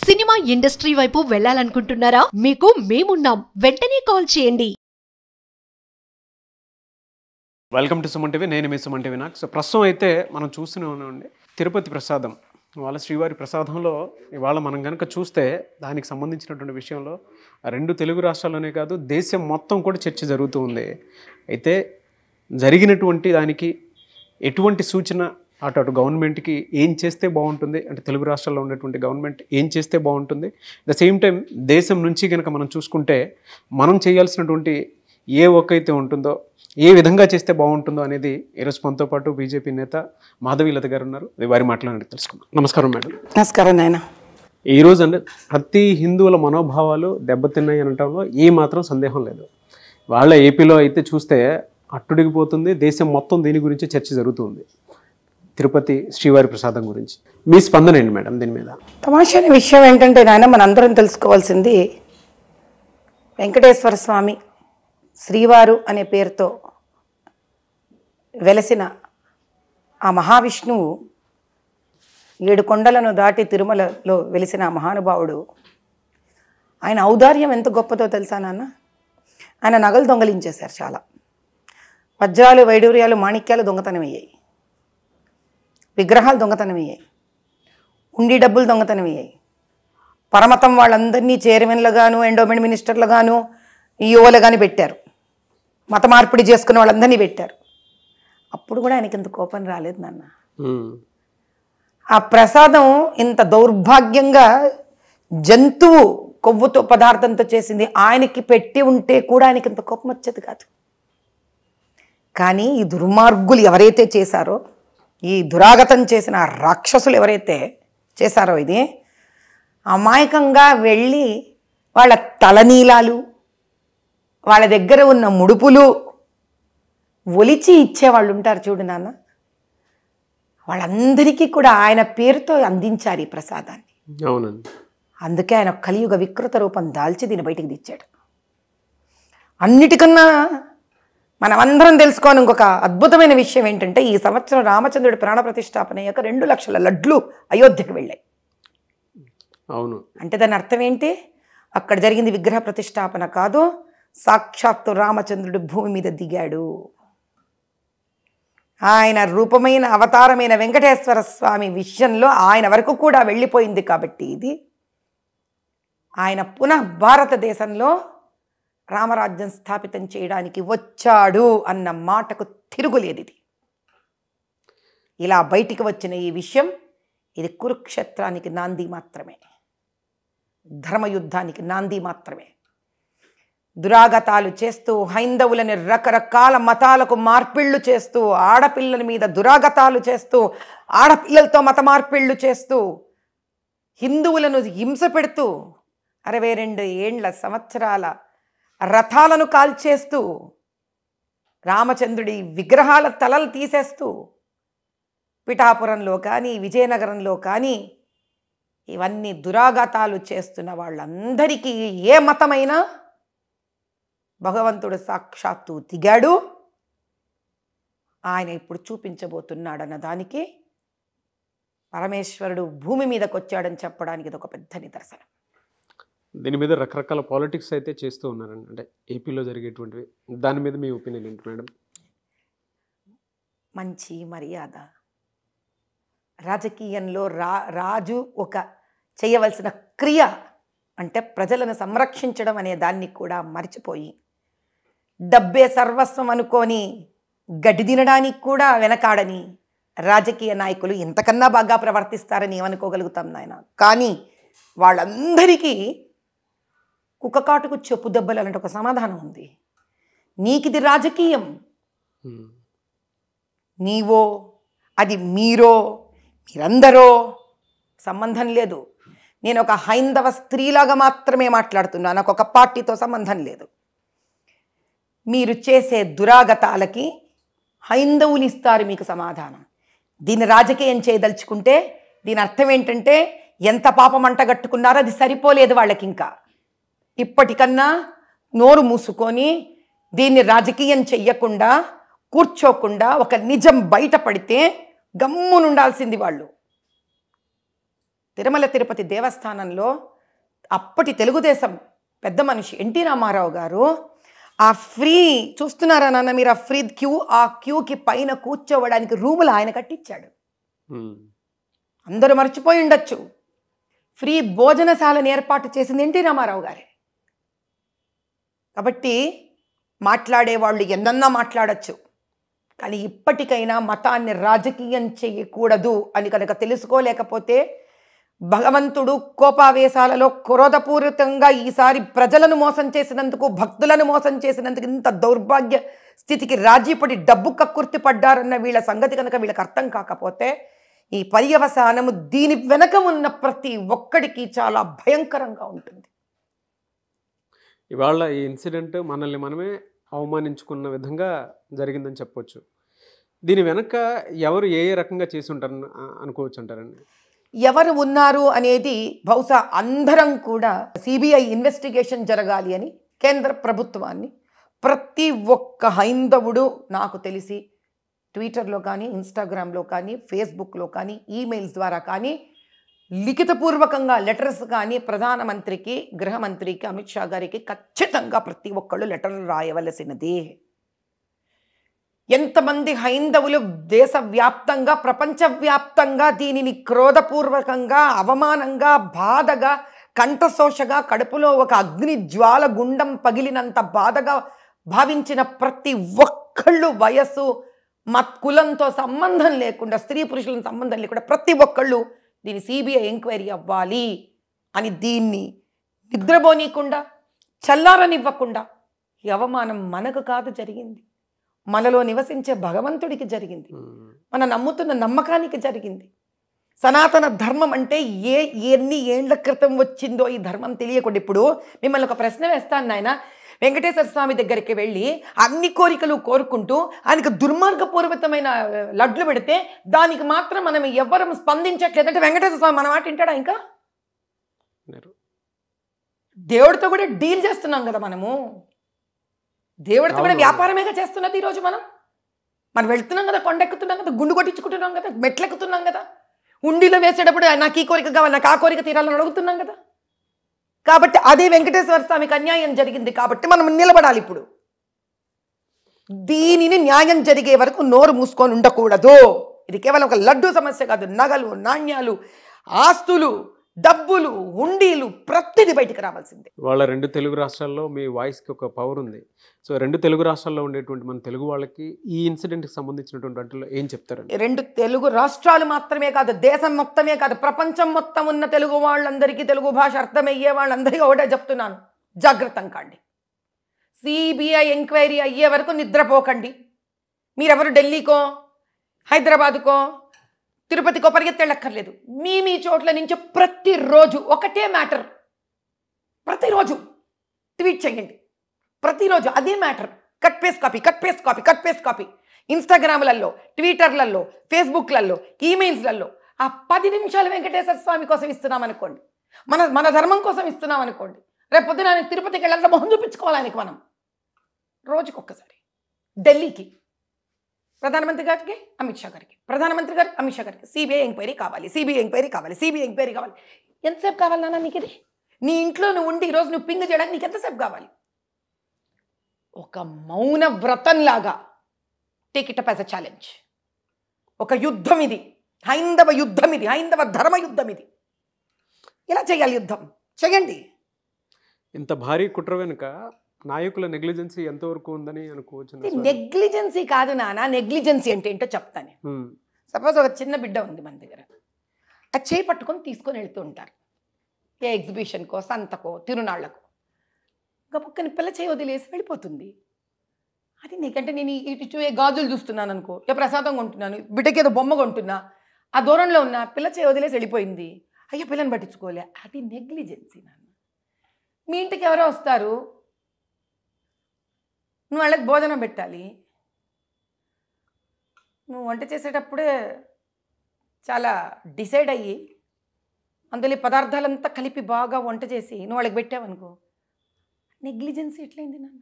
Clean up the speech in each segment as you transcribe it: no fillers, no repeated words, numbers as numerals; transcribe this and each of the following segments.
Cinema industry వైపు వెళ్ళాలనుకుంటున్నారా? మీకు మేమున్నాం. వెంటనే కాల్ చేయండి. Welcome to Suman TV. నేను మీ సుమన్ టీవీ. నాకు ప్రస్తుతం అయితే మనం చూస్తూనే ఉన్నామండి తిరుపతి ప్రసాదం. వాళ్ళ శ్రీవారి ప్రసాదంలో ఇవాళ మనం కనుక చూస్తే దానికి సంబంధించినటువంటి విషయంలో రెండు తెలుగు రాష్ట్రాల్లోనే కాదు దేశం మొత్తం కూడా చర్చ జరుగుతూ ఉంది. అయితే జరిగినటువంటి దానికి ఎటువంటి సూచన అటు గవర్నమెంట్కి ఏం చేస్తే బాగుంటుంది, అంటే తెలుగు రాష్ట్రాల్లో ఉన్నటువంటి గవర్నమెంట్ ఏం చేస్తే బాగుంటుంది, ద సేమ్ టైం దేశం నుంచి కనుక మనం చూసుకుంటే మనం చేయాల్సినటువంటి ఏ వర్క్ అయితే ఉంటుందో ఏ విధంగా చేస్తే బాగుంటుందో అనేది ఈరోజు మనతో పాటు బీజేపీ నేత మాధవీలత గారు ఉన్నారు. వారి మాట్లాడి తెలుసుకుందాం. నమస్కారం మేడం. నమస్కారం నాయన. ఈరోజు అంటే ప్రతి హిందువుల మనోభావాలు దెబ్బతిన్నాయి అనటంలో ఏ మాత్రం సందేహం లేదు. వాళ్ళ ఏపీలో అయితే చూస్తే అట్టుడిగిపోతుంది. దేశం మొత్తం దీని గురించి చర్చ జరుగుతుంది, తిరుపతి శ్రీవారి ప్రసాదం గురించి. మీ స్పందన ఏంటి మేడం దీని మీద? తమాషైన విషయం ఏంటంటే నాయన, మనందరం తెలుసుకోవాల్సింది వెంకటేశ్వర స్వామి శ్రీవారు అనే పేరుతో వెలసిన ఆ మహావిష్ణువు 7 కొండలను దాటి తిరుమలలో వెలిసిన ఆ మహానుభావుడు, ఆయన ఔదార్యం ఎంత గొప్పదో తెలుసా నాన్న? ఆయన నగలు దొంగలించేశారు. చాలా వజ్రాలు, వైడూర్యాలు, మాణిక్యాలు దొంగతనం అయ్యాయి, విగ్రహాలు దొంగతనం అయ్యాయి, ఉండి డబ్బులు దొంగతనం అయ్యాయి. పరమతం వాళ్ళందరినీ చైర్మన్లుగాను, ఎండోమెంట్ మినిస్టర్లుగాను, ఈఓలు కానీ పెట్టారు. మత మార్పిడి చేసుకున్న వాళ్ళందరినీ పెట్టారు. అప్పుడు కూడా ఆయనకి ఇంత కోపం రాలేదు నాన్న. ఆ ప్రసాదం ఇంత దౌర్భాగ్యంగా జంతువు కొవ్వుతో పదార్థంతో చేసింది ఆయనకి పెట్టి ఉంటే కూడా ఆయనకి ఇంత కోపం వచ్చేది కాదు. కానీ ఈ దుర్మార్గులు ఎవరైతే చేశారో, ఈ దురాగతం చేసిన రాక్షసులు ఎవరైతే చేశారో, ఇది అమాయకంగా వెళ్ళి వాళ్ళ తలనీలాలు, వాళ్ళ దగ్గర ఉన్న ముడుపులు ఒలిచి ఇచ్చేవాళ్ళు ఉంటారు చూడు నాన్న, వాళ్ళందరికీ కూడా ఆయన పేరుతో అందించారు ఈ ప్రసాదాన్ని. అవునండి. అందుకే ఆయన కలియుగ వికృత రూపం దాల్చి దీన్ని బయటికి తెచ్చాడు. అన్నిటికన్నా మనమందరం తెలుసుకోని ఇంకొక అద్భుతమైన విషయం ఏంటంటే, ఈ సంవత్సరం రామచంద్రుడి ప్రాణ ప్రతిష్టాపన అయ్యాక 2 లక్షల లడ్లు అయోధ్యకు వెళ్ళాయి. అవును. అంటే దాని అర్థం ఏంటి? అక్కడ జరిగింది విగ్రహ ప్రతిష్టాపన కాదు, సాక్షాత్తు రామచంద్రుడు భూమి మీద దిగాడు. ఆయన రూపమైన అవతారమైన వెంకటేశ్వర స్వామి విషయంలో ఆయన వరకు కూడా వెళ్ళిపోయింది. కాబట్టి ఇది ఆయన పునః భారతదేశంలో రామరాజ్యం స్థాపితం చేయడానికి వచ్చాడు అన్న మాటకు తిరుగులేదు. ఇది ఇలా బయటికి వచ్చిన ఈ విషయం, ఇది కురుక్షేత్రానికి నాంది మాత్రమే, ధర్మయుద్ధానికి నాంది మాత్రమే. దురాగతాలు చేస్తూ, హైందవులని రకరకాల మతాలకు మార్పిళ్ళు చేస్తూ, ఆడపిల్లల మీద దురాగతాలు చేస్తూ, ఆడపిల్లలతో మత మార్పిళ్ళు చేస్తూ, హిందువులను హింస పెడుతూ, 62 సంవత్సరాల రథాలను కాల్చేస్తూ, రామచంద్రుడి విగ్రహాల తలలు తీసేస్తూ, పిఠాపురంలో కానీ విజయనగరంలో కానీ ఇవన్నీ దురాఘాతాలు చేస్తున్న వాళ్ళందరికీ ఏ మతమైనా భగవంతుడు సాక్షాత్తు దిగాడు. ఆయన ఇప్పుడు చూపించబోతున్నాడన్న దానికి పరమేశ్వరుడు భూమి మీదకి వచ్చాడని చెప్పడానికి ఇది ఒక పెద్ద నిదర్శనం. దీని మీద రకరకాల పాలిటిక్స్ అయితే చేస్తూ ఉన్నారండి, అంటే ఏపీలో జరిగేటువంటివి. దాని మీద మీ ఒపీనియన్ ఏంటి మేడం? మంచి మర్యాద, రాజకీయంలో రాజు ఒక చేయవలసిన క్రియ అంటే ప్రజలను సంరక్షించడం అనే దాన్ని కూడా మర్చిపోయి, డబ్బే సర్వస్వం అనుకొని గడ్డి తినడానికి కూడా వెనకాడని రాజకీయ నాయకులు ఇంతకన్నా బాగా ప్రవర్తిస్తారని ఏమనుకోగలుగుతాం నాయన. కానీ వాళ్ళందరికీ కుక్కకాటుకు చెప్పు దెబ్బలు అలాంటి ఒక సమాధానం ఉంది. నీకిది రాజకీయం, నీవో అది మీరో మీరందరో సంబంధం లేదు. నేను ఒక హైందవ స్త్రీలాగా మాత్రమే మాట్లాడుతున్నా, నాకు ఒక పార్టీతో సంబంధం లేదు. మీరు చేసే దురాగతాలకి హైందవులు ఇస్తారు మీకు సమాధానం. దీన్ని రాజకీయం చేయదలుచుకుంటే దీని అర్థం ఏంటంటే, ఎంత పాపం అంటగట్టుకున్నారో అది సరిపోలేదు వాళ్ళకి. ఇంకా ఇప్పటికన్నా నోరు మూసుకొని దీన్ని రాజకీయం చెయ్యకుండా కూర్చోకుండా ఒక నిజం బయటపడితే గమ్మునుండాల్సింది వాళ్ళు. తిరుమల తిరుపతి దేవస్థానంలో అప్పటి తెలుగుదేశం పెద్ద మనిషి ఎన్టీ రామారావు గారు ఆ ఫ్రీ చూస్తున్నారా నాన్న మీరు, ఆ క్యూకి పైన కూర్చోవడానికి రూములు ఆయన కట్టించాడు. అందరూ మర్చిపోయి ఉండొచ్చు, ఫ్రీ భోజనశాలను ఏర్పాటు చేసింది ఎన్టీ రామారావు గారే. కాబట్టి మాట్లాడేవాళ్ళు ఎన్నన్నా మాట్లాడచ్చు, కానీ ఇప్పటికైనా మతాన్ని రాజకీయం చేయకూడదు అని కనుక తెలుసుకోలేకపోతే భగవంతుడు కోపావేశాలలో క్రోధపూరితంగా ఈసారి ప్రజలను మోసం చేసినందుకు, భక్తులను మోసం చేసినందుకు, ఇంత దౌర్భాగ్య స్థితికి రాజీపడి డబ్బు కక్కుర్తి పడ్డారన్న వీళ్ళ సంగతి కనుక వీళ్ళకి అర్థం కాకపోతే ఈ పర్యవసానము దీని వెనక ఉన్న ప్రతి ఒక్కడికి చాలా భయంకరంగా ఉంటుంది. ఇవాళ ఈ ఇన్సిడెంట్ మనల్ని మనమే అవమానించుకున్న విధంగా జరిగిందని చెప్పొచ్చు. దీని వెనక ఎవరు ఏ రకంగా చేసి ఉంటారని అనుకోవచ్చు అంటారండి? ఎవరు ఉన్నారు అనేది బహుశా అందరం కూడా సిబిఐ ఇన్వెస్టిగేషన్ జరగాలి అని కేంద్ర ప్రభుత్వాన్ని ప్రతి ఒక్క హైందవుడు నాకు తెలిసి ట్విట్టర్లో కానీ, ఇన్స్టాగ్రామ్లో కానీ, ఫేస్బుక్లో కానీ, ఈమెయిల్స్ ద్వారా కానీ, లిఖితపూర్వకంగా లెటర్స్ కానీ ప్రధానమంత్రికి, గృహమంత్రికి, అమిత్ షా గారికి ఖచ్చితంగా ప్రతి ఒక్కళ్ళు లెటర్లు రాయవలసినది. ఎంతమంది హైందవులు దేశవ్యాప్తంగా, ప్రపంచవ్యాప్తంగా దీనిని క్రోధపూర్వకంగా, అవమానంగా, బాధగా, కంఠశోషగా, కడుపులో ఒక అగ్ని జ్వాల గుండం పగిలినంత బాధగా భావించిన ప్రతి ఒక్కళ్ళు, వయస్సు కులంతో సంబంధం లేకుండా, స్త్రీ పురుషుల సంబంధం లేకుండా ప్రతి ఒక్కళ్ళు దీని సిబిఐ ఎంక్వైరీ అవ్వాలి అని, దీన్ని నిద్రపోనీయకుండా, చల్లారనివ్వకుండా, ఈ అవమానం మనకు కాదు జరిగింది, మనలో నివసించే భగవంతుడికి జరిగింది, మన నమ్ముతున్న నమ్మకానికి జరిగింది. సనాతన ధర్మం అంటే ఎన్ని ఏళ్ల క్రితం వచ్చిందో ఈ ధర్మం తెలియకుండా. ఇప్పుడు మిమ్మల్ని ఒక ప్రశ్న వేస్తాను నాయన, వెంకటేశ్వర స్వామి దగ్గరికి వెళ్ళి అన్ని కోరికలు కోరుకుంటూ ఆయనకు దుర్మార్గపూర్వకమైన లడ్లు పెడితే దానికి మాత్రం మనం ఎవ్వరం స్పందించట్లేదంటే వెంకటేశ్వర స్వామి మన మాట వింటాడా? ఇంకా దేవుడితో కూడా డీల్ చేస్తున్నాం కదా మనము, దేవుడితో కూడా వ్యాపారమేగా చేస్తున్నది ఈరోజు. మనం వెళ్తున్నాం కదా, కొండెక్కుతున్నాం కదా, గుండు కొట్టించుకుంటున్నాం కదా, మెట్లెక్కుతున్నాం కదా, ఉండిలో వేసేటప్పుడు నాకు ఈ కోరిక కావాలి, నాకు ఆ కోరిక తీరాలని అడుగుతున్నాం కదా. కాబట్టి అదే వెంకటేశ్వర స్వామికి అన్యాయం జరిగింది కాబట్టి మనం నిలబడాలి. ఇప్పుడు దీనిని న్యాయం జరిగే వరకు నోరు మూసుకొని ఉండకూడదు. ఇది కేవలం ఒక లడ్డు సమస్య కాదు, నగలు, నాణ్యాలు, ఆస్తులు, డబ్బులు, హుండీలు ప్రతిదీ బయటికి రావాల్సిందే. వాళ్ళ రెండు తెలుగు రాష్ట్రాల్లో మీ వాయిస్కి ఒక పవర్ ఉంది. సో రెండు తెలుగు రాష్ట్రాల్లో ఉండేటువంటి మన తెలుగు వాళ్ళకి ఈ ఇన్సిడెంట్కి సంబంధించినటువంటి వాటిలో ఏం చెప్తారండి? రెండు తెలుగు రాష్ట్రాలు మాత్రమే కాదు, దేశం మొత్తమే కాదు, ప్రపంచం మొత్తం ఉన్న తెలుగు వాళ్ళందరికీ, తెలుగు భాష అర్థమయ్యే వాళ్ళందరికీ ఒకటే చెప్తున్నాను, జాగ్రత్తం కాండి. సిబిఐ ఎంక్వైరీ అయ్యే వరకు నిద్రపోకండి. మీరెవరు ఢిల్లీకో, హైదరాబాదుకో, తిరుపతికో పరిగెత్తెళ్ళక్కర్లేదు. మీ చోట్ల నుంచి ప్రతిరోజు ఒకటే మ్యాటర్, ప్రతిరోజు ట్వీట్ చేయండి, ప్రతిరోజు అదే matter. Cut paste copy, cut paste copy, cut paste copy. ఇన్స్టాగ్రామ్లలో, ట్విట్టర్లలో, ఫేస్బుక్లలో, ఈమెయిల్స్లలో ఆ 10 నిమిషాలు వెంకటేశ్వర స్వామి కోసం ఇస్తున్నాం అనుకోండి, మన ధర్మం కోసం ఇస్తున్నాం అనుకోండి, రేపు పొద్దున తిరుపతికి వెళ్ళాలంటే మొహం చూపించుకోవాలి ఆయనకి మనం. రోజుకొక్కసారి ఢిల్లీకి ప్రధానమంత్రి గారికి, అమిత్ షా గారికి, ప్రధానమంత్రి గారికి, అమిత్ షా గారికి సిబిఐ ఎంక్వైరీ కావాలి, సిబిఐ ఎంక్వైరీ కావాలి, సిబిఐ ఎంక్వైరీ కావాలి. ఎంతసేపు కావాలి నాన్న నీకు ఇది? నీ ఇంట్లో నువ్వు ఉండి ఈరోజు నువ్వు పింగ్ చేయడానికి నీకు ఎంతసేపు కావాలి? ఒక మౌన వ్రతంలాగా take it up as a challenge. ఒక యుద్ధం ఇది, హైందవ యుద్ధం ఇది, హైందవ ధర్మ యుద్ధం ఇది. ఎలా చేయాలి యుద్ధం? చేయండి. ఇంత భారీ కుట్ర వెనుక నాయకుల నెగ్లిజెన్సీ ఎంతవరకు ఉందని అనుకోవచ్చు? నెగ్లిజెన్సీ కాదు నాన్న, నెగ్లిజెన్సీ అంటే ఏంటో చెప్తాను. సపోజ్ ఒక చిన్న బిడ్డ ఉంది మన దగ్గర, అది చేయి పట్టుకొని తీసుకొని వెళ్తూ ఉంటారు ఏ ఎగ్జిబిషన్కో, సంతకో, తిరునాళ్లకు. ఇంకా పక్కన పిల్ల చేయి వదిలేసి వెళ్ళిపోతుంది. అది నీకంటే నేను ఇటు గాజులు చూస్తున్నాను అనుకో, ఏ ప్రసాదం కొంటున్నాను, బిడ్డకి ఏదో బొమ్మ కొంటున్నా, ఆ దూరంలో ఉన్న పిల్ల చేయి వదిలేసి వెళ్ళిపోయింది, అయ్యో పిల్లని పట్టించుకోలే, అది నెగ్లిజెన్సీ నాన్న. మీ ఇంటికి ఎవరో వస్తారు, నువ్వు వాళ్ళకి భోజనం పెట్టాలి, నువ్వు వంట చేసేటప్పుడే చాలా డిసైడ్ అయ్యి అందులో పదార్థాలంతా కలిపి బాగా వంట చేసి నువ్వు వాళ్ళకి పెట్టావనుకో, నెగ్లిజెన్సీ ఎట్లయింది నాన్న?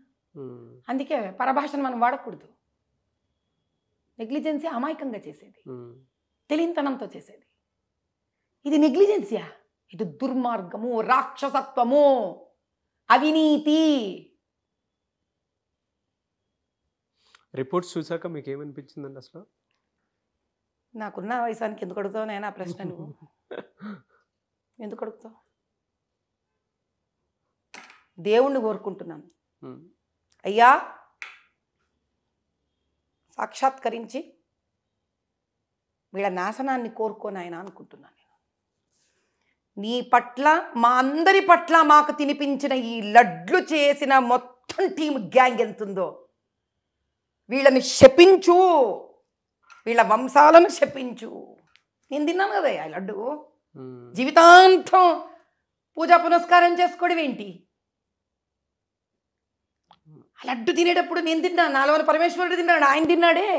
అందుకే పరభాషను మనం వాడకూడదు. నెగ్లిజెన్సీ అమాయకంగా చేసేది, తెలియనితనంతో చేసేది. ఇది నెగ్లిజెన్సీయా? ఇది దుర్మార్గము, రాక్షసత్వము, అవినీతి. రిపోర్ట్స్ చూసాక మీకు ఏమనిపించిందండి అసలు? నాకున్న వయసానికి ఎందుకు అడుగుతావు నేను ఆ ప్రశ్న? నువ్వు ఎందుకు అడుగుతావు? దేవుణ్ణి కోరుకుంటున్నాను, అయ్యా సాక్షాత్కరించి వీళ్ళ నాశనాన్ని కోరుకోని ఆయన అనుకుంటున్నాను. నేను నీ పట్ల, మా అందరి పట్ల మాకు తినిపించిన ఈ లడ్లు చేసిన మొత్తం టీం గ్యాంగ్ ఎంతుందో వీళ్ళని శపించు, వీళ్ళ వంశాలను శపించు. నేను తిన్నాను కదా ఆ లడ్డు. జీవితాంతం పూజా పునస్కారం చేసుకోవడం ఏంటి? ఆ లడ్డు తినేటప్పుడు నేను తిన్నా, నాలో పరమేశ్వరుడు తిన్నాడు, ఆయన తిన్నాడే.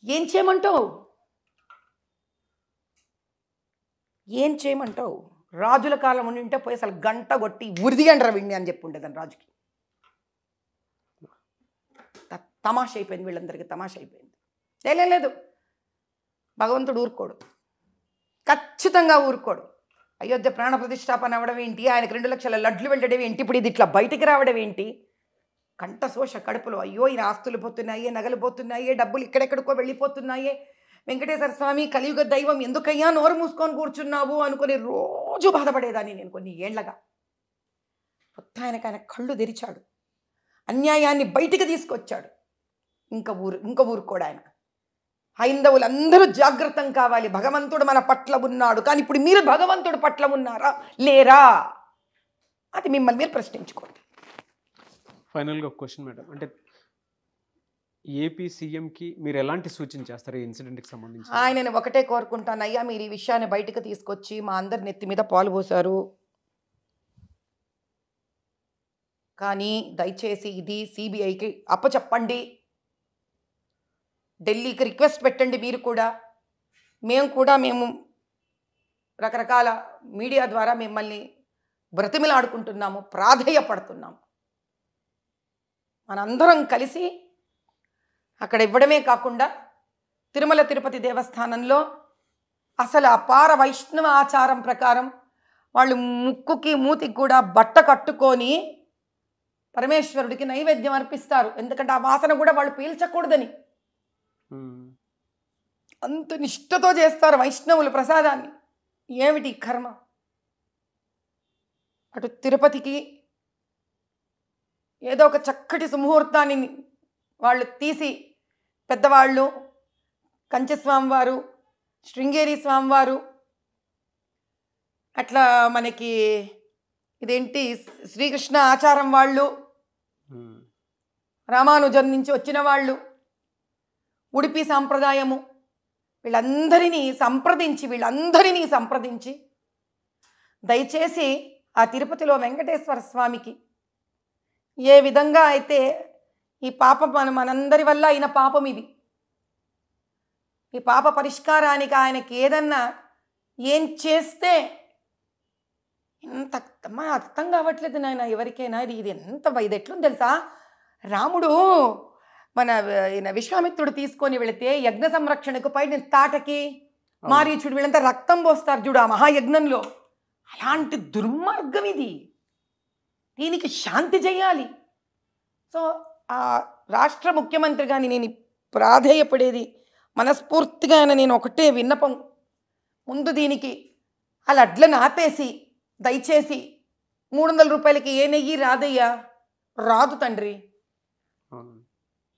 ఏం చేయమంటావు? ఏం చేయమంటావు? రాజుల కాలం ఉండింటే పోయి అసలు గంట కొట్టి ఉరిదిగండ్రా విండి అని చెప్పి ఉండేదాన్ని రాజుకి. తమాష అయిపోయింది, వీళ్ళందరికీ తమాష అయిపోయింది. లేదు, భగవంతుడు ఊరుకోడు, ఖచ్చితంగా ఊరుకోడు. అయోధ్య ప్రాణ ప్రతిష్టాపన అవ్వడం ఏంటి, ఆయనకు 2 లక్షల లడ్లు వెళ్ళడం ఏంటి, ఇప్పుడు ఇది ఇట్లా బయటికి రావడం ఏంటి? కంఠశోష కడుపులో, అయ్యో ఈయన ఆస్తులు పోతున్నాయే, నగలు పోతున్నాయే, డబ్బులు ఇక్కడెక్కడికో వెళ్ళిపోతున్నాయే, వెంకటేశ్వర స్వామి కలియుగ దైవం ఎందుకయ్యా నోరు మూసుకొని కూర్చున్నావు అనుకుని రోజు బాధపడేదాన్ని నేను కొన్ని ఏళ్లగా. మొత్తం ఆయన కళ్ళు తెరిచాడు, అన్యాయాన్ని బయటికి తీసుకొచ్చాడు. ఇంకా ఊరుకోడు ఆయన. హైందవులందరూ జాగ్రత్తం కావాలి, భగవంతుడు మన పట్ల ఉన్నాడు. కానీ ఇప్పుడు మీరు భగవంతుడు పట్ల ఉన్నారా లేరా అది మిమ్మల్ని మీరు ప్రశ్నించుకోండి. ఫైనల్గా ఒక క్వశ్చన్ మేడం, అంటే ఏపీ సీఎంకి మీరు ఎలాంటి సూచన చేస్తారు ఈ ఇన్సిడెంట్కి సంబంధించి? ఆయనని ఒకటే కోరుకుంటాను, అయ్యా మీరు ఈ విషయాన్ని బయటకు తీసుకొచ్చి మా అందరి నెత్తి మీద పాలు పోసారు, కానీ దయచేసి ఇది సిబిఐకి అప్పచెప్పండి, ఢిల్లీకి రిక్వెస్ట్ పెట్టండి. మీరు కూడా, మేము రకరకాల మీడియా ద్వారా మిమ్మల్ని బ్రతిమిలాడుకుంటున్నాము, ప్రాధేయపడుతున్నాము. మనందరం కలిసి అక్కడ ఇవ్వడమే కాకుండా తిరుమల తిరుపతి దేవస్థానంలో అసలు అపార వైష్ణవ ఆచారం ప్రకారం వాళ్ళు ముక్కుకి మూతికి కూడా బట్ట కట్టుకొని పరమేశ్వరుడికి నైవేద్యం అర్పిస్తారు. ఎందుకంటే ఆ వాసన కూడా వాళ్ళు పీల్చకూడదని. అంత నిష్ఠతో చేస్తారు వైష్ణవులు ప్రసాదాన్ని. ఏమిటి కర్మ? అటు తిరుపతికి ఏదో ఒక చక్కటి సుముహూర్తాన్ని వాళ్ళు తీసి, పెద్దవాళ్ళు కంచి స్వామివారు, శృంగేరి స్వామివారు, అట్లా మనకి ఇదేంటి శ్రీకృష్ణ ఆచారం వాళ్ళు, రామానుజన్ నుంచి వచ్చిన వాళ్ళు, ఉడిపి సాంప్రదాయము, వీళ్ళందరినీ సంప్రదించి దయచేసి ఆ తిరుపతిలో వెంకటేశ్వర స్వామికి ఏ విధంగా అయితే ఈ పాపం మనందరి వల్ల అయిన పాపం ఇది, ఈ పాప పరిష్కారానికి ఆయనకి ఏదన్నా ఏం చేస్తే ఇంత అర్థం కావట్లేదు నాయన ఎవరికైనా. ఇది ఎట్లుంది తెలుసా? రాముడు మన విశ్వామిత్రుడు తీసుకొని వెళితే యజ్ఞ సంరక్షణకు పైన తాటకి మారీచుడు వీళ్ళంతా రక్తం పోస్తారు చూడు ఆ మహాయజ్ఞంలో. అలాంటి దుర్మార్గం ఇది. దీనికి శాంతి చేయాలి. సో ఆ రాష్ట్ర ముఖ్యమంత్రిగా నేను ప్రాధేయపడేది మనస్ఫూర్తిగా నేను ఒకటే విన్నపం, ముందు దీనికి ఆ లడ్లను ఆపేసి దయచేసి 300 రూపాయలకి ఏ నెయ్యి రాదయ్యా, రాదు తండ్రి.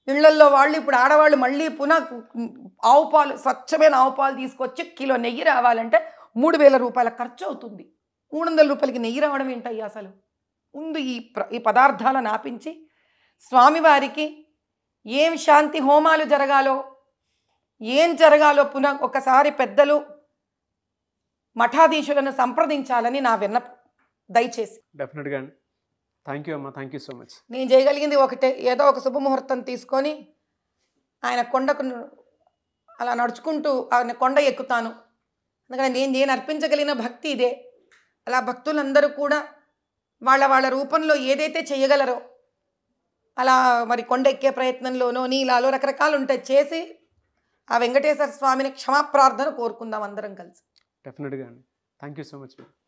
ఇళ్లల్లో వాళ్ళు ఇప్పుడు ఆడవాళ్ళు మళ్ళీ పునః ఆవు పాలు, స్వచ్ఛమైన ఆవు పాలు తీసుకొచ్చి కిలో నెయ్యి రావాలంటే 3000 రూపాయల ఖర్చు అవుతుంది. 300 రూపాయలకి నెయ్యి రావడం ఏంటయ్యా అసలు? ముందు ఈ పదార్థాలను ఆపించి స్వామివారికి ఏం శాంతి హోమాలు జరగాలో, ఏం జరగాలో పునః ఒకసారి పెద్దలు మఠాధీశులను సంప్రదించాలని నా విన్నపం. దయచేసి డెఫినెట్గా అండి. థ్యాంక్ యూ అమ్మా, థ్యాంక్ యూ సో మచ్. నేను చేయగలిగింది ఒకటే, ఏదో ఒక శుభముహూర్తం తీసుకొని ఆయన కొండకు అలా నడుచుకుంటూ ఆయన కొండ ఎక్కుతాను. ఎందుకంటే నేను అర్పించగలిగిన భక్తి ఇదే. అలా భక్తులందరూ కూడా వాళ్ళ రూపంలో ఏదైతే చేయగలరో అలా మరి కొండ ఎక్కే ప్రయత్నంలోనో నీలాలో రకరకాలు ఉంటాయి, చేసి ఆ వెంకటేశ్వర స్వామిని క్షమాప్రార్థన కోరుకుందాం అందరం కలిసి. డెఫినెట్గా అండి. Thank you so much.